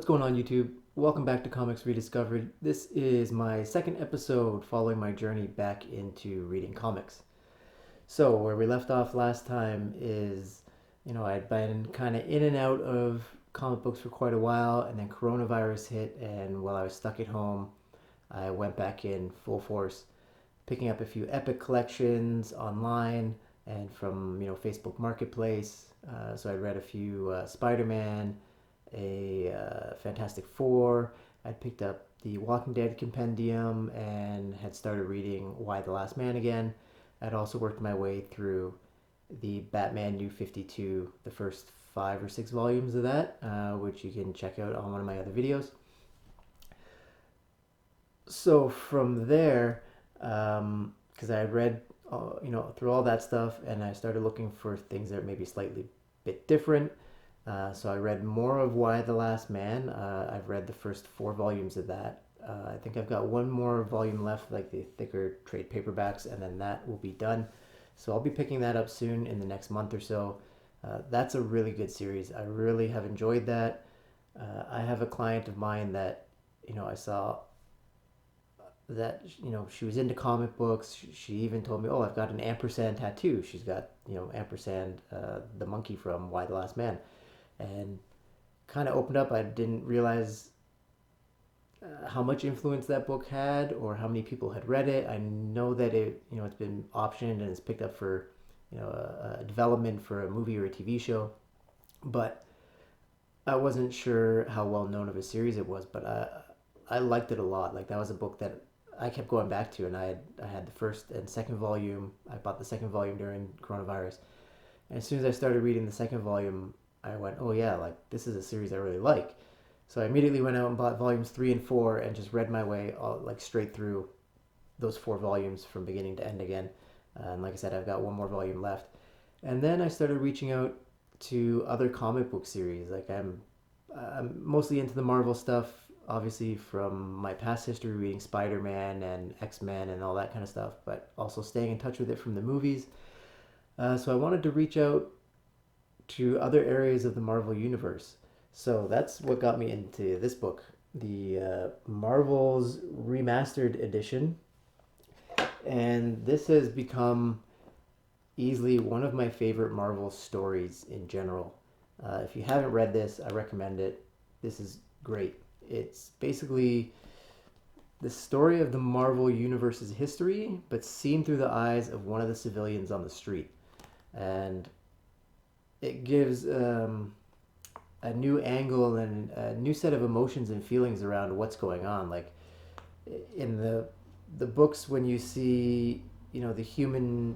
What's going on, YouTube? Welcome back to Comics Rediscovered. This is my second episode following my journey back into reading comics. So, where we left off last time is, I'd been kind of in and out of comic books for quite a while, and then coronavirus hit, and while I was stuck at home, I went back in full force, picking up a few epic collections online and from, Facebook Marketplace. So I read a few Spider-Man, Fantastic Four. I'd picked up the Walking Dead compendium and had started reading Why the Last Man again. I'd also worked my way through the Batman New 52, the first 5 or 6 volumes of that, which you can check out on one of my other videos. So from there, because I had read, through all that stuff, and I started looking for things that are maybe slightly bit different. So I read more of Why the Last Man. I've read the first 4 volumes of that. I think I've got one more volume left, like the thicker trade paperbacks, and then that will be done. So I'll be picking that up soon in the next month or so. That's a really good series. I really have enjoyed that. I have a client of mine that, I saw that, she was into comic books. She even told me, oh, I've got an ampersand tattoo. She's got, ampersand, the monkey from Why the Last Man. And kind of opened up. I didn't realize how much influence that book had or how many people had read it. I know that it's been optioned and it's picked up for, a development for a movie or a TV show, but I wasn't sure how well known of a series it was. But I liked it a lot. Like, that was a book that I kept going back to, and I had the first and second volume. I bought the second volume during coronavirus, and as soon as I started reading the second volume, I went, oh yeah, like, this is a series I really like. So I immediately went out and bought volumes 3 and 4 and just read my way like straight through those 4 volumes from beginning to end again. And like I said, I've got one more volume left. And then I started reaching out to other comic book series. Like, I'm mostly into the Marvel stuff, obviously from my past history reading Spider-Man and X-Men and all that kind of stuff, but also staying in touch with it from the movies. So I wanted to reach out to other areas of the Marvel universe. So that's what got me into this book, the Marvel's Remastered Edition. And this has become easily one of my favorite Marvel stories in general. If you haven't read this, I recommend it. This is great. It's basically the story of the Marvel Universe's history, but seen through the eyes of one of the civilians on the street. And it gives a new angle and a new set of emotions and feelings around what's going on. Like, in the books, when you see, the human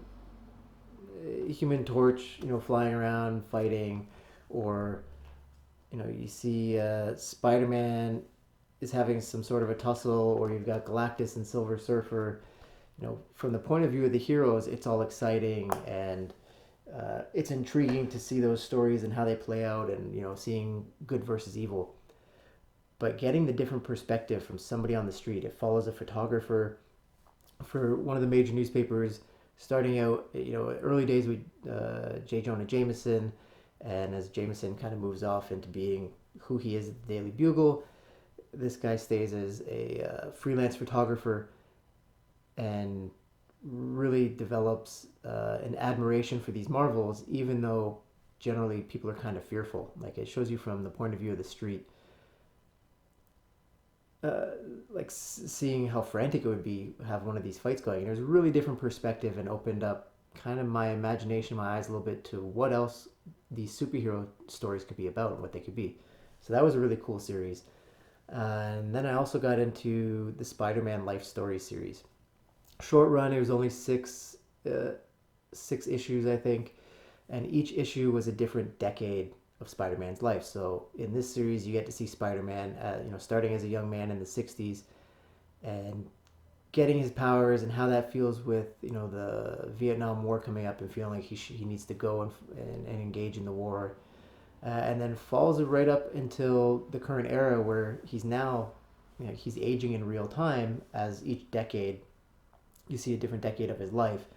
torch, flying around fighting, or you see Spider-Man is having some sort of a tussle, or you've got Galactus and Silver Surfer. From the point of view of the heroes, it's all exciting, and it's intriguing to see those stories and how they play out, and seeing good versus evil. But getting the different perspective from somebody on the street, it follows a photographer for one of the major newspapers, starting out, early days with J. Jonah Jameson, and as Jameson kind of moves off into being who he is at the Daily Bugle, this guy stays as a freelance photographer and really develops an admiration for these Marvels, even though generally people are kind of fearful. Like, it shows you from the point of view of the street, like seeing how frantic it would be have one of these fights going. And there's a really different perspective, and opened up kind of my imagination, my eyes a little bit to what else these superhero stories could be about and what they could be. So that was a really cool series. And then I also got into the Spider-Man Life Story series. Short run, it was only six issues, I think, and each issue was a different decade of Spider-Man's life. So in this series, you get to see Spider-Man, starting as a young man in the '60s, and getting his powers and how that feels with the Vietnam War coming up, and feeling like he needs to go and engage in the war, and then follows it right up until the current era, where he's now, he's aging in real time. As each decade, you see a different decade of his life,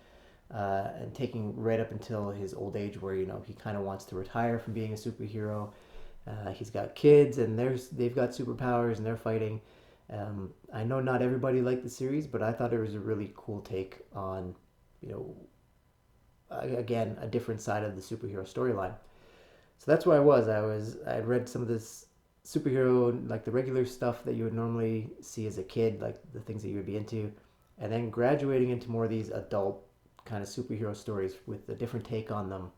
and taking right up until his old age, where he kind of wants to retire from being a superhero, He's got kids, and they've got superpowers, and they're fighting. I know not everybody liked the series, but I thought it was a really cool take on, you know, again, a different side of the superhero storyline. So that's where I read some of this superhero, like the regular stuff that you would normally see as a kid, like the things that you would be into, and then graduating into more of these adult kind of superhero stories with a different take on them.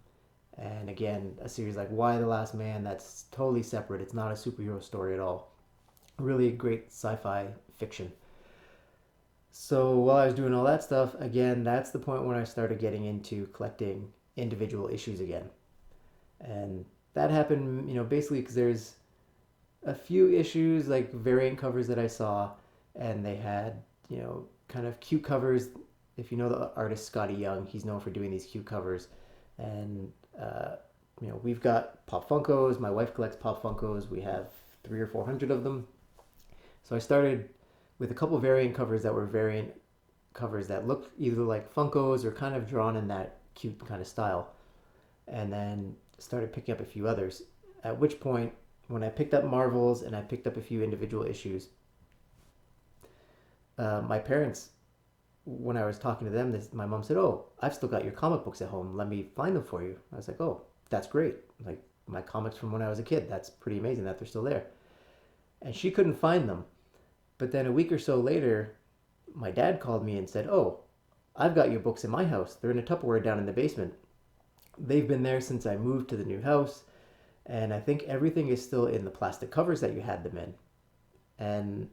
And again, a series like Why the Last Man, that's totally separate. It's not a superhero story at all. Really great sci-fi fiction. So while I was doing all that stuff, again, that's the point when I started getting into collecting individual issues again. And that happened, basically because there's a few issues, like variant covers that I saw, and they had, kind of cute covers. If you know the artist Scotty Young, he's known for doing these cute covers. And, we've got Pop Funkos. My wife collects Pop Funkos. We have 300 or 400 of them. So I started with a couple variant covers that were variant covers that looked either like Funkos or kind of drawn in that cute kind of style. And then started picking up a few others. At which point, when I picked up Marvels and I picked up a few individual issues, my parents, when I was talking to them, my mom said, "Oh, I've still got your comic books at home. Let me find them for you." I was like, "Oh, that's great. Like my comics from when I was a kid. That's pretty amazing that they're still there." And she couldn't find them. But then a week or so later, my dad called me and said, "Oh, I've got your books in my house. They're in a Tupperware down in the basement. They've been there since I moved to the new house, and I think everything is still in the plastic covers that you had them in." And,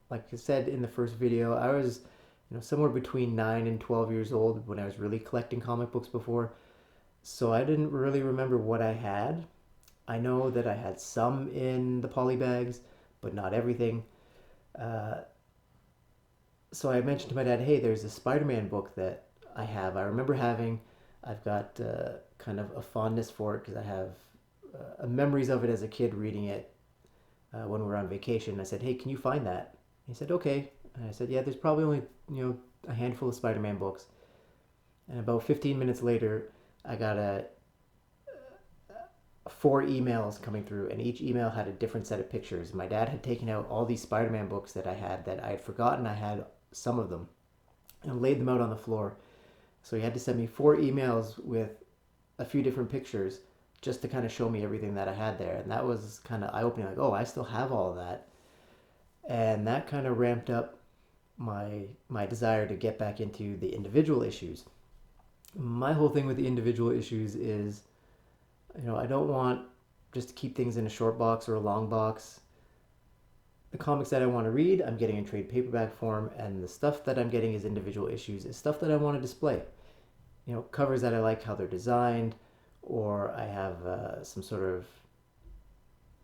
like I said in the first video, I was, somewhere between 9 and 12 years old when I was really collecting comic books before. So I didn't really remember what I had. I know that I had some in the poly bags, but not everything. Uh, so I mentioned to my dad, "Hey, there's a Spider-Man book that I have. I remember having. I've got kind of a fondness for it because I have memories of it as a kid reading it when we were on vacation." I said, "Hey, can you find that?" He said, "Okay." And I said, "Yeah, there's probably only a handful of Spider-Man books." And about 15 minutes later, I got 4 emails coming through, and each email had a different set of pictures. My dad had taken out all these Spider-Man books that I had forgotten I had some of them, and laid them out on the floor. So he had to send me 4 emails with a few different pictures just to kind of show me everything that I had there. And that was kind of eye-opening, like, oh, I still have all of that. And that kind of ramped up my desire to get back into the individual issues. My whole thing with the individual issues is, I don't want just to keep things in a short box or a long box. The comics that I want to read, I'm getting in trade paperback form, and the stuff that I'm getting as individual issues is stuff that I want to display. Covers that I like how they're designed, or I have some sort of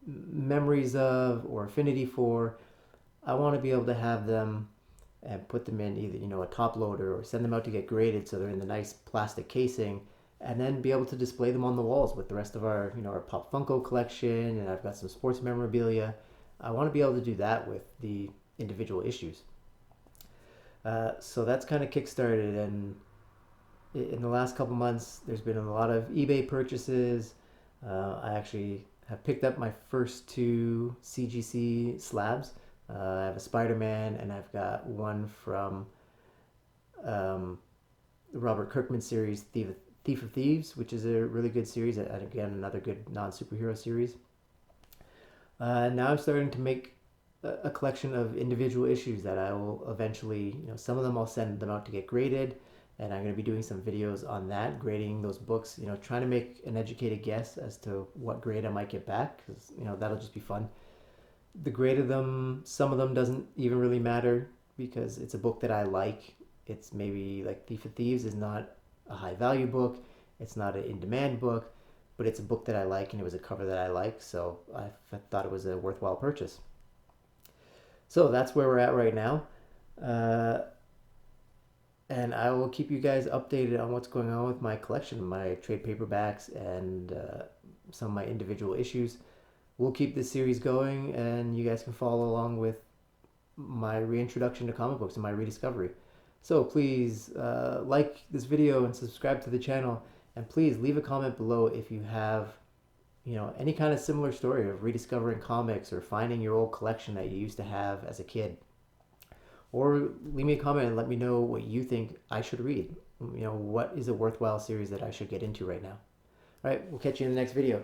memories of or affinity for. I want to be able to have them and put them in either, a top loader or send them out to get graded so they're in the nice plastic casing, and then be able to display them on the walls with the rest of our, our Pop Funko collection, and I've got some sports memorabilia. I want to be able to do that with the individual issues. So that's kind of kickstarted, and in the last couple months, there's been a lot of eBay purchases. I actually have picked up my first 2 CGC slabs. I have a Spider-Man, and I've got one from the Robert Kirkman series, Thief of Thieves, which is a really good series, and again, another good non-superhero series. Now I'm starting to make a collection of individual issues that I will eventually, some of them I'll send them out to get graded, and I'm going to be doing some videos on that, grading those books, trying to make an educated guess as to what grade I might get back, because, that'll just be fun. The grade of them, some of them doesn't even really matter because it's a book that I like. It's maybe like Thief of Thieves is not a high value book. It's not an in-demand book, but it's a book that I like, and it was a cover that I like, so I thought it was a worthwhile purchase. So that's where we're at right now. And I will keep you guys updated on what's going on with my collection, my trade paperbacks, and some of my individual issues. We'll keep this series going, and you guys can follow along with my reintroduction to comic books and my rediscovery. So please like this video and subscribe to the channel, and please leave a comment below if you have any kind of similar story of rediscovering comics or finding your old collection that you used to have as a kid. Or leave me a comment and let me know what you think I should read. What is a worthwhile series that I should get into right now. All right, we'll catch you in the next video.